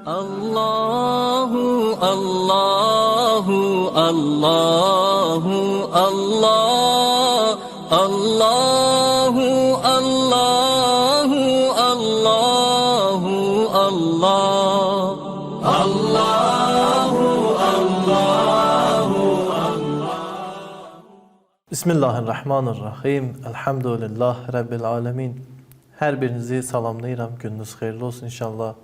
Allahu Allahu Allahu Allah Allahu Allahu Allahu Allah Allahu Allahu Allah. Bismillahirrahmanirrahim. Elhamdülillah Rabbil alemin. Hər birinizi salamlayıram. Gününüz xeyirli olsun inşallah.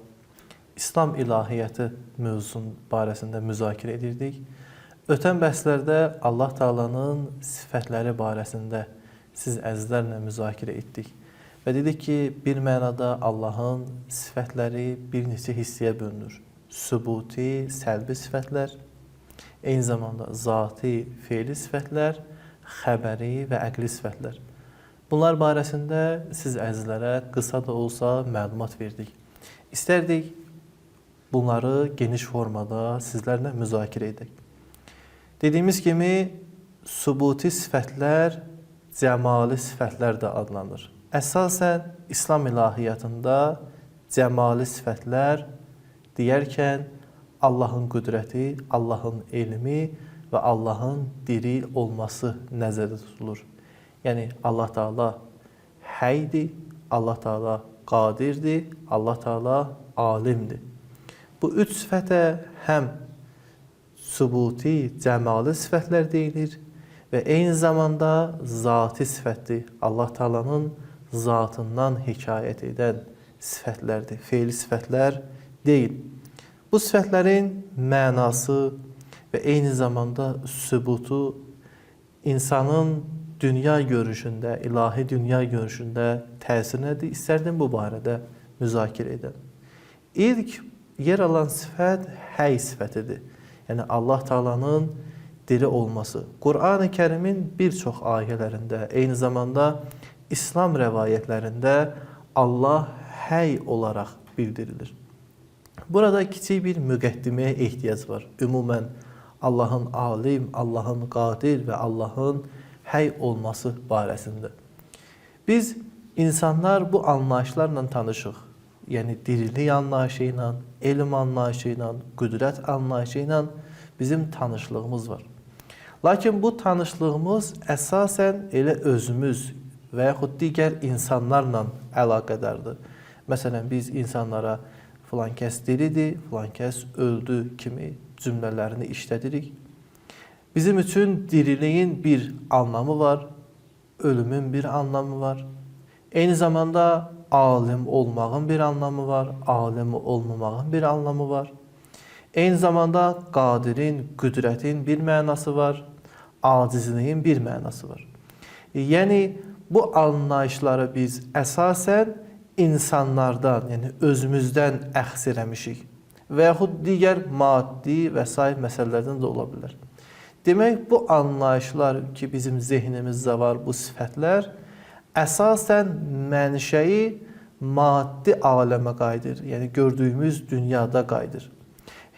İslam ilahiyyəti mövzusunun barəsində müzakirə edirdik. Ötən bəhslərdə Allah Taala'nın sifətləri barəsində siz əzizlərlə müzakirə etdik. Və dedik ki, bir mənada Allahın sifətləri bir neçə hissəyə bölünür. Sübuti, səlbi sifətlər, eyni zamanda zati, feili sifətlər, xəbəri və əqli sifətlər. Bunlar barəsində siz əzizlərə qısa da olsa məlumat verdik. İstərdik bunları geniş formada sizlərlə müzakirə edək. Dediyimiz kimi, sübuti sifətlər cəmali sifətlər də adlanır. Əsasən, İslam ilahiyyatında cəmali sifətlər deyərkən Allahın qüdrəti, Allahın elmi və Allahın diri olması nəzərdə tutulur. Yəni, Allah Taala həydir, Allah Taala qadirdir, Allah Taala alimdir. Bu üç sifətə həm sübuti, cəmali sifətlər deyilir və eyni zamanda zati sifətdir. Allah Taala'nın zatından hekayət edən sifətlərdir, feili sifətlər deyil. Bu sifətlərin mənası və eyni zamanda sübutu insanın dünya görüşündə, ilahi dünya görüşündə təsir nədir? İstərdim bu barədə müzakirə edəm. İlk yer alan sifət həy sifətidir. Yəni Allah Taala'nın diri olması. Qur'an-ı Kərimin bir çox ayələrində, eyni zamanda İslam rəvayətlərində Allah həy olaraq bildirilir. Burada kiçik bir müqəddiməyə ehtiyac var. Ümumən Allahın alim, Allahın qadir və Allahın həy olması barəsində. Biz insanlar bu anlayışlarla tanışıq. Yəni dirilik anlayışı ilə, elm anlayışı ilə, qüdrət anlayışı ilə bizim tanışlığımız var. Lakin bu tanışlığımız əsasən elə özümüz və yaxud digər insanlarla əlaqədardır. Məsələn, biz insanlara filan kəs diridir, filan kəs öldü kimi cümlələrini işlədirik. Bizim üçün diriliyin bir anlamı var, ölümün bir anlamı var. Eyni zamanda alim olmağın bir anlamı var, alim olmamağın bir anlamı var. Eyni zamanda qadirin, qüdrətin bir mənası var, acizliyin bir mənası var. Yəni, bu anlayışları biz əsasən insanlardan, yəni özümüzdən əxz eləmişik və yaxud digər maddi və s. məsələlərdən də ola bilər. Demək, bu anlayışlar ki, bizim zehnimizdə var, bu sifətlər, əsasən mənşəyi maddi aləmə qayıdır, yəni gördüyümüz dünyada qayıdır.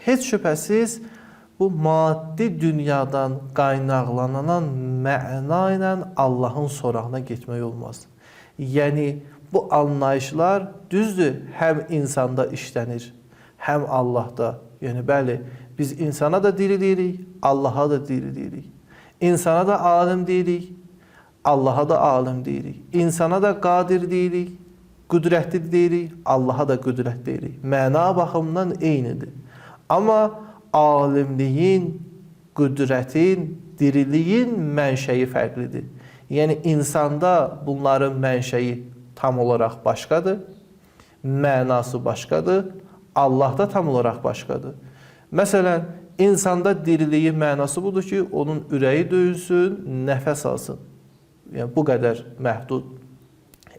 Heç şübhəsiz, bu maddi dünyadan qaynaqlanan məna ilə Allahın sorağına getmək olmaz. Yəni, bu anlayışlar düzdür, həm insanda işlənir, həm Allahda. Yəni, bəli, biz insana da diri deyirik, Allaha da diri deyirik. İnsana da alim deyirik, Allaha da alim deyirik. İnsana da qadir deyirik, qüdrətli deyirik, Allaha da qüdrət deyirik. Məna baxımından eynidir. Amma alimliyin, qüdrətin, diriliyin mənşəyi fərqlidir. Yəni, insanda bunların mənşəyi tam olaraq başqadır, mənası başqadır, Allahda tam olaraq başqadır. Məsələn, insanda diriliyin mənası budur ki, onun ürəyi döyünsün, nəfəs alsın. Yəni, bu qədər məhdud.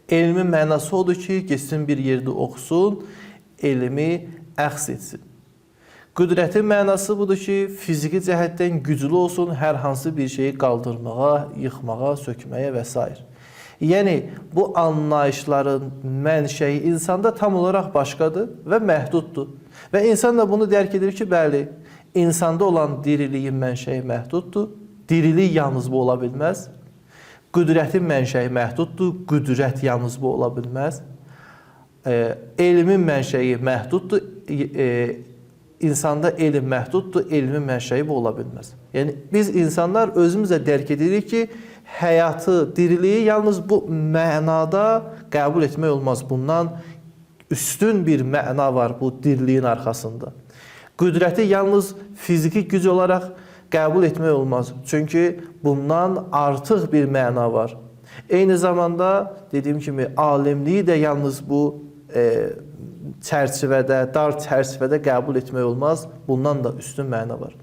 Elmin mənası odur ki, geçsin bir yerdə oxusun, elmi əxz etsin. Qüdrətin mənası budur ki, fiziki cəhətdən güclü olsun, hər hansı bir şeyi qaldırmağa, yıxmağa, sökməyə və s. Yəni, bu anlayışların mənşəyi insanda tam olaraq başqadır və məhduddur. Və insan da bunu dərk edir ki, bəli, insanda olan diriliyin mənşəyi məhduddur. Dirilik yalnız bu ola bilməz. Qüdrətin mənşəyi məhduddur. Qüdrət yalnız bu ola bilməz. elmin mənşəyi məhduddur. İnsanda elm məhduddur, elmin mənşəyi bu ola bilməz. Yəni biz insanlar özümüzə dərk edirik ki, həyatı, diriliyi yalnız bu mənada qəbul etmək olmaz. Bundan üstün bir məna var bu diriliyin arxasında. Qüdrəti yalnız fiziki güc olaraq qəbul etmək olmaz. Çünki bundan artıq bir məna var. Eyni zamanda dediyim kimi alimliyi də yalnız bu çərçivədə, dar çərçivədə qəbul etmək olmaz. Bundan da üstün məna var.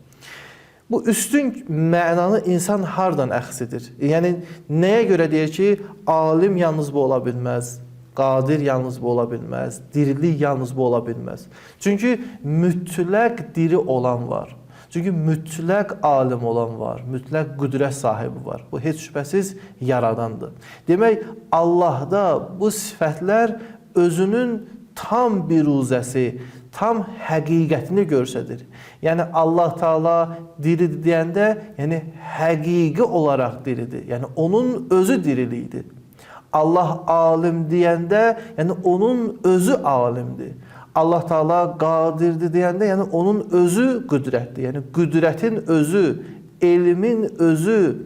Bu üstün mənanı insan hardan əxz edir? Yəni nəyə görə deyir ki, alim yalnız bu ola bilməz, qadir yalnız bu ola bilməz, dirilik yalnız bu ola bilməz. Çünki mütləq diri olan var. Çünki mütləq alim olan var, mütləq qüdrət sahibi var. Bu heç şübhəsiz yaradandır. Demək, Allahda bu sifətlər özünün tam biruzəsi, tam həqiqətini göstərir. Yəni Allah Taala diridir deyəndə, yəni həqiqi olaraq diridir. Yəni onun özü dirilikdir. Allah alim deyəndə, yəni onun özü alimdir. Allah Taala qadirdir deyəndə, yəni onun özü qüdrətdir. Yəni qüdrətin özü, elmin özü,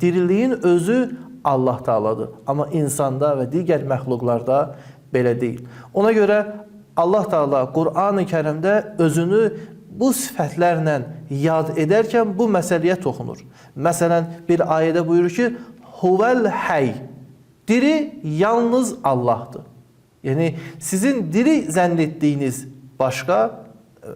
diriliyin özü Allah Taaladır. Amma insanda və digər məxluqlarda belə deyil. Ona görə Allah Taala Qur'an-ı Kərimdə özünü bu sifətlərlə yad edərkən bu məsələyə toxunur. Məsələn, bir ayədə buyurur ki, Huvel Hayy. Diri yalnız Allahdır. Yəni sizin diri zənn etdiyiniz başqa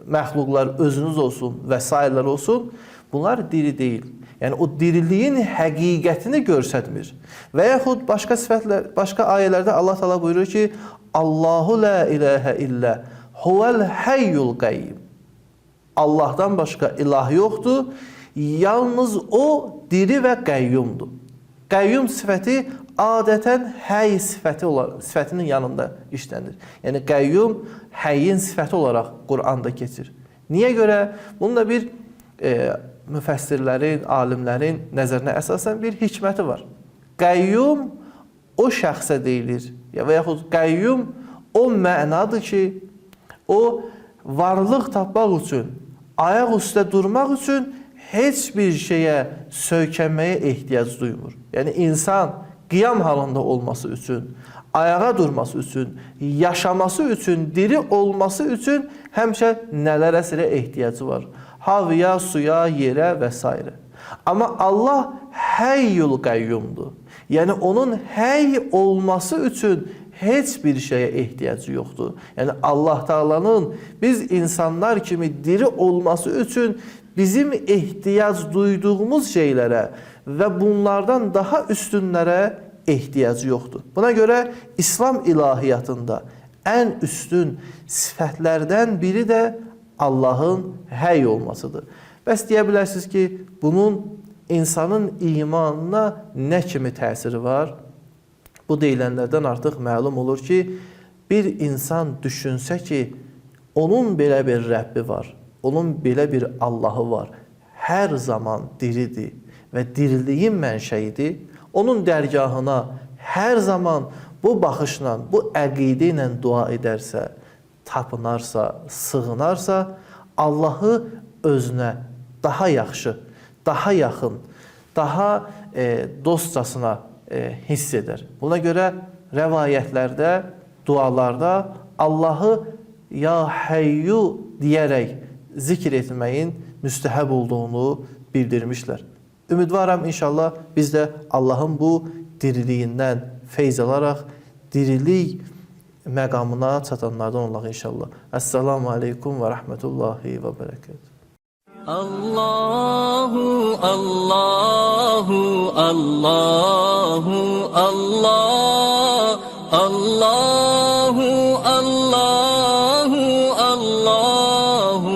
məxluqlar özünüz olsun və sairələr olsun, bunlar diri deyil. Yəni o diriliyin həqiqətini göstərmir. Və yaxud başqa sifətlər, başqa ayələrdə Allah Taala buyurur ki, Allahu la ilahe illə huvel hayyul qayyum. Allahdan başqa ilah yoxdur, yalnız o diri və qəyyumdur. Qəyyum sifəti adətən həy sifətinin yanında işlənir. Yəni qəyyum həyyin sifəti olaraq Qur'anda keçir. Niyə görə? Bunun da bir müfəssirlərin, alimlərin nəzərinə əsasən bir hikməti var. Qəyyum o şəxsə deyilir və yaxud qəyyum o mənadır ki, o varlıq tapmaq üçün, ayaq üstə durmaq üçün heç bir şeyə söykənməyə ehtiyac duymur. Yəni insan qiyam halında olması üçün, ayağa durması üçün, yaşaması üçün, diri olması üçün həmişə nələrə sirə ehtiyacı var. Havaya, suya, yerə və s. Amma Allah həyyul qəyyumdur. Yəni onun həy olması üçün heç bir şeyə ehtiyacı yoxdur. Yəni Allah Taala'nın biz insanlar kimi diri olması üçün bizim ehtiyac duyduğumuz şeylərə və bunlardan daha üstünlərə ehtiyacı yoxdur. Buna görə İslam ilahiyyatında ən üstün sifətlərdən biri də Allahın həy olmasıdır. Bəs deyə bilərsiniz ki, bunun insanın imanına nə kimi təsiri var? Bu deyilənlərdən artıq məlum olur ki, bir insan düşünsə ki, onun belə bir Rəbbi var, onun belə bir Allahı var, hər zaman diridir və diriliyin mənşəyidir, onun dərgahına hər zaman bu baxışla, bu əqidə ilə dua edərsə, tapınarsa, sığınarsa, Allahı özünə daha yaxşı, daha yaxın, daha dostcasına hiss edər. Buna görə rəvayətlərdə, dualarda Allahı ya həyyu deyərək zikr etməyin müstəhəb olduğunu bildirmişlər. Ümidvaram inşallah biz də Allahın bu diriliyindən feyz alaraq dirilik məqamına çatanlardan olaq inşallah. Əssalamu aleykum və rəhmətullahi və bərəkətuhu. Allahu Allahu Allahu Allah Allahu Allah